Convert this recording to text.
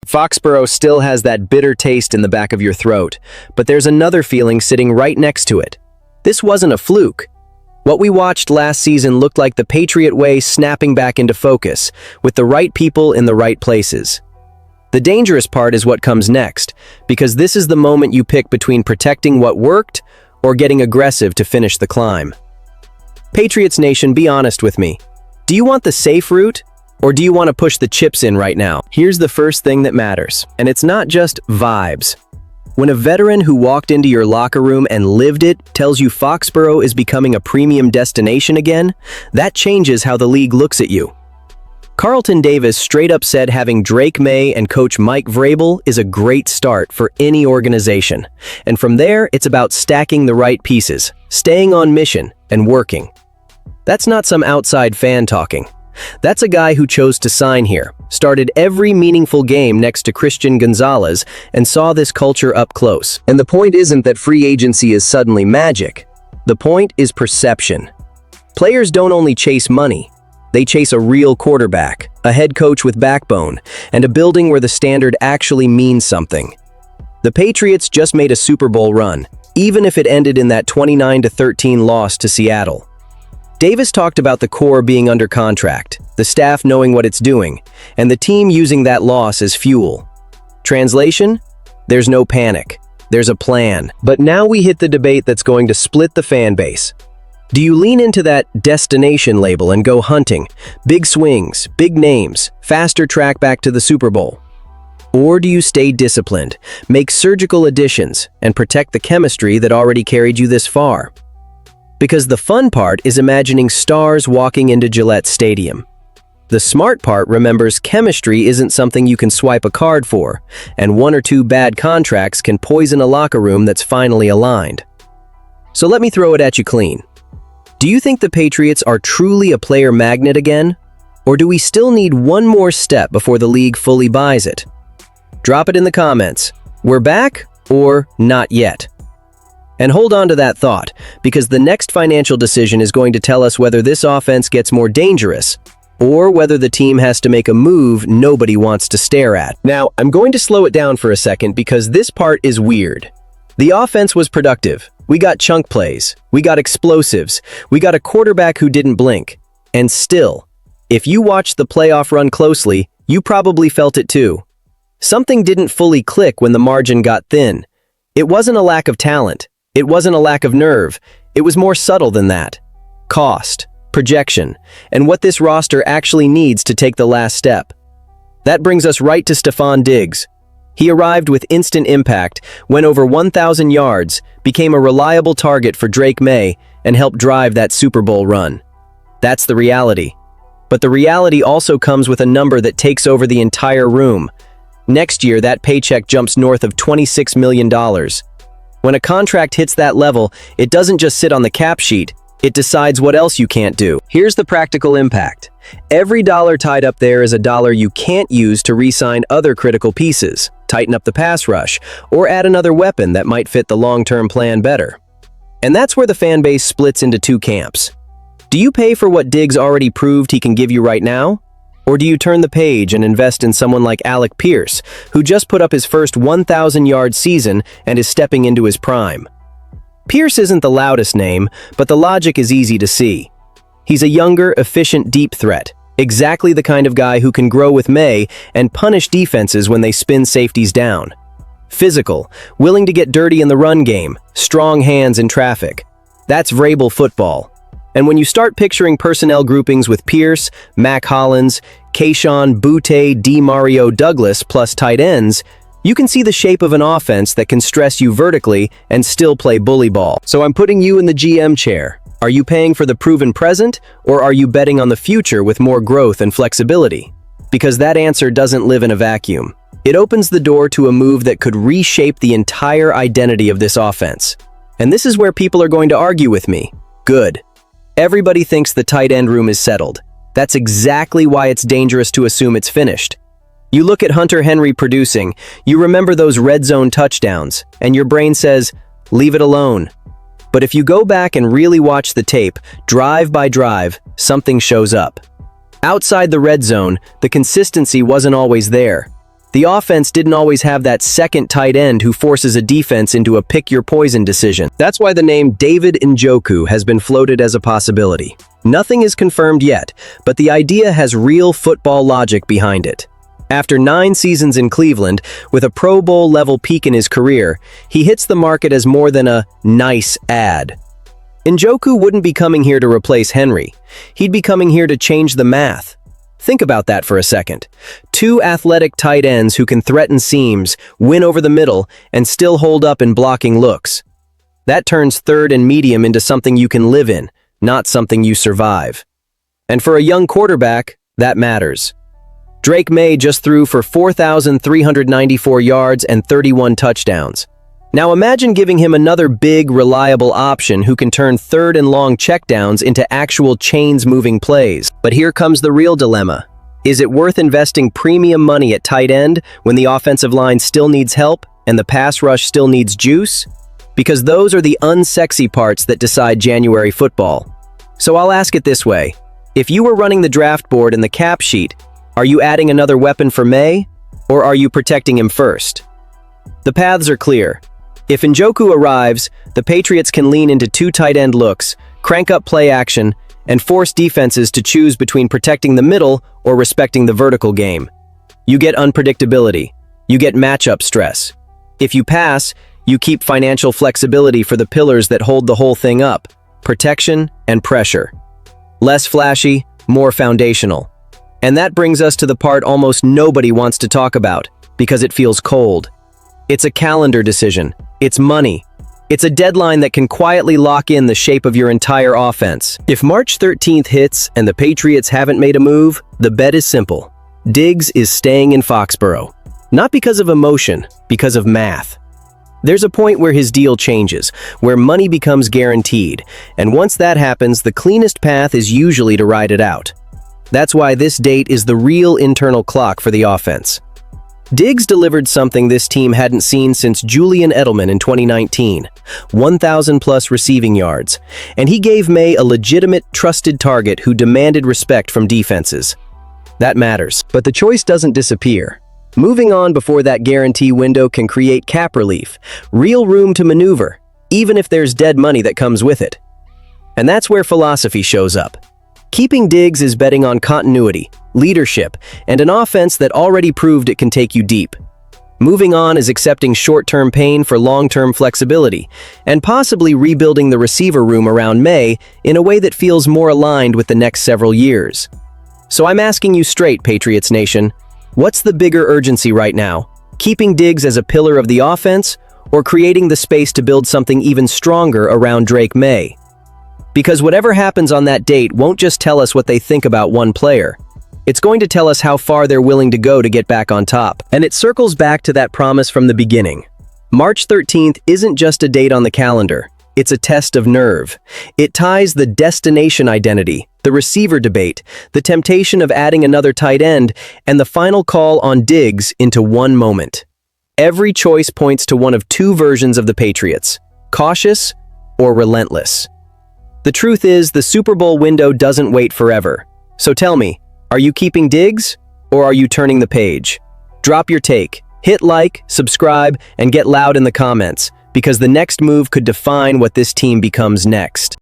Foxboro still has that bitter taste in the back of your throat, but there's another feeling sitting right next to it. This wasn't a fluke. What we watched last season looked like the Patriot way snapping back into focus, with the right people in the right places. The dangerous part is what comes next, because this is the moment you pick between protecting what worked or getting aggressive to finish the climb. Patriots Nation, be honest with me. Do you want the safe route, or do you want to push the chips in right now? Here's the first thing that matters, and it's not just vibes. When a veteran who walked into your locker room and lived it tells you Foxboro is becoming a premium destination again, that changes how the league looks at you. Carlton Davis straight up said having Drake Maye and coach Mike Vrabel is a great start for any organization. And from there, it's about stacking the right pieces, staying on mission, and working. That's not some outside fan talking. That's a guy who chose to sign here, started every meaningful game next to Christian Gonzalez, and saw this culture up close. And the point isn't that free agency is suddenly magic. The point is perception. Players don't only chase money. They chase a real quarterback, a head coach with backbone, and a building where the standard actually means something. The Patriots just made a Super Bowl run, even if it ended in that 29-13 loss to Seattle. Davis talked about the core being under contract, the staff knowing what it's doing, and the team using that loss as fuel. Translation? There's no panic. There's a plan. But now we hit the debate that's going to split the fan base. Do you lean into that destination label and go hunting, big swings, big names, faster track back to the Super Bowl? Or do you stay disciplined, make surgical additions, and protect the chemistry that already carried you this far? Because the fun part is imagining stars walking into Gillette Stadium. The smart part remembers chemistry isn't something you can swipe a card for, and one or two bad contracts can poison a locker room that's finally aligned. So let me throw it at you clean. Do you think the Patriots are truly a player magnet again? Or do we still need one more step before the league fully buys it? Drop it in the comments. We're back or not yet? And hold on to that thought, because the next financial decision is going to tell us whether this offense gets more dangerous or whether the team has to make a move nobody wants to stare at. Now, I'm going to slow it down for a second because this part is weird. The offense was productive. We got chunk plays. We got explosives. We got a quarterback who didn't blink. And still, if you watched the playoff run closely, you probably felt it too. Something didn't fully click when the margin got thin. It wasn't a lack of talent. It wasn't a lack of nerve. It was more subtle than that. Cost, projection, and what this roster actually needs to take the last step. That brings us right to Stefon Diggs. He arrived with instant impact, went over 1,000 yards, became a reliable target for Drake Maye, and helped drive that Super Bowl run. That's the reality. But the reality also comes with a number that takes over the entire room. Next year, that paycheck jumps north of $26 million. When a contract hits that level, it doesn't just sit on the cap sheet, it decides what else you can't do. Here's the practical impact. Every dollar tied up there is a dollar you can't use to re-sign other critical pieces, tighten up the pass rush, or add another weapon that might fit the long-term plan better. And that's where the fan base splits into two camps. Do you pay for what Diggs already proved he can give you right now? Or do you turn the page and invest in someone like Alec Pierce, who just put up his first 1,000-yard season and is stepping into his prime? Pierce isn't the loudest name, but the logic is easy to see. He's a younger, efficient deep threat, exactly the kind of guy who can grow with Maye and punish defenses when they spin safeties down. Physical, willing to get dirty in the run game, strong hands in traffic. That's Vrabel football. And when you start picturing personnel groupings with Pierce, Mac Hollins, Kayshon Boutte, DeMario Douglas plus tight ends, you can see the shape of an offense that can stress you vertically and still play bully ball. So I'm putting you in the GM chair. Are you paying for the proven present, or are you betting on the future with more growth and flexibility? Because that answer doesn't live in a vacuum. It opens the door to a move that could reshape the entire identity of this offense. And this is where people are going to argue with me. Good. Everybody thinks the tight end room is settled. That's exactly why it's dangerous to assume it's finished. You look at Hunter Henry producing, you remember those red zone touchdowns, and your brain says, leave it alone. But if you go back and really watch the tape, drive by drive, something shows up. Outside the red zone, the consistency wasn't always there. The offense didn't always have that second tight end who forces a defense into a pick-your-poison decision. That's why the name David Njoku has been floated as a possibility. Nothing is confirmed yet, but the idea has real football logic behind it. After 9 seasons in Cleveland, with a Pro Bowl-level peak in his career, he hits the market as more than a nice add. Njoku wouldn't be coming here to replace Henry. He'd be coming here to change the math. Think about that for a second. 2 athletic tight ends who can threaten seams, win over the middle, and still hold up in blocking looks. That turns third and medium into something you can live in, not something you survive. And for a young quarterback, that matters. Drake Maye just threw for 4,394 yards and 31 touchdowns. Now imagine giving him another big, reliable option who can turn third and long checkdowns into actual chains-moving plays. But here comes the real dilemma. Is it worth investing premium money at tight end when the offensive line still needs help and the pass rush still needs juice? Because those are the unsexy parts that decide January football. So I'll ask it this way. If you were running the draft board and the cap sheet, are you adding another weapon for Maye, or are you protecting him first? The paths are clear. If Njoku arrives, the Patriots can lean into 2 tight end looks, crank up play action, and force defenses to choose between protecting the middle or respecting the vertical game. You get unpredictability. You get matchup stress. If you pass, you keep financial flexibility for the pillars that hold the whole thing up: protection and pressure. Less flashy, more foundational. And that brings us to the part almost nobody wants to talk about, because it feels cold. It's a calendar decision. It's money. It's a deadline that can quietly lock in the shape of your entire offense. If March 13th hits and the Patriots haven't made a move, the bet is simple. Diggs is staying in Foxboro. Not because of emotion, because of math. There's a point where his deal changes, where money becomes guaranteed, and once that happens, the cleanest path is usually to ride it out. That's why this date is the real internal clock for the offense. Diggs delivered something this team hadn't seen since Julian Edelman in 2019, 1,000+ receiving yards, and he gave Maye a legitimate, trusted target who demanded respect from defenses. That matters, but the choice doesn't disappear. Moving on before that guarantee window can create cap relief, real room to maneuver, even if there's dead money that comes with it. And that's where philosophy shows up. Keeping Diggs is betting on continuity, leadership, and an offense that already proved it can take you deep. Moving on is accepting short-term pain for long-term flexibility, and possibly rebuilding the receiver room around Maye in a way that feels more aligned with the next several years. So I'm asking you straight, Patriots Nation, what's the bigger urgency right now? Keeping Diggs as a pillar of the offense, or creating the space to build something even stronger around Drake Maye? Because whatever happens on that date won't just tell us what they think about one player. It's going to tell us how far they're willing to go to get back on top. And it circles back to that promise from the beginning. March 13th isn't just a date on the calendar. It's a test of nerve. It ties the destination identity, the receiver debate, the temptation of adding another tight end, and the final call on Diggs into one moment. Every choice points to one of 2 versions of the Patriots: cautious or relentless. The truth is, the Super Bowl window doesn't wait forever. So tell me, are you keeping Diggs, or are you turning the page? Drop your take, hit like, subscribe, and get loud in the comments, because the next move could define what this team becomes next.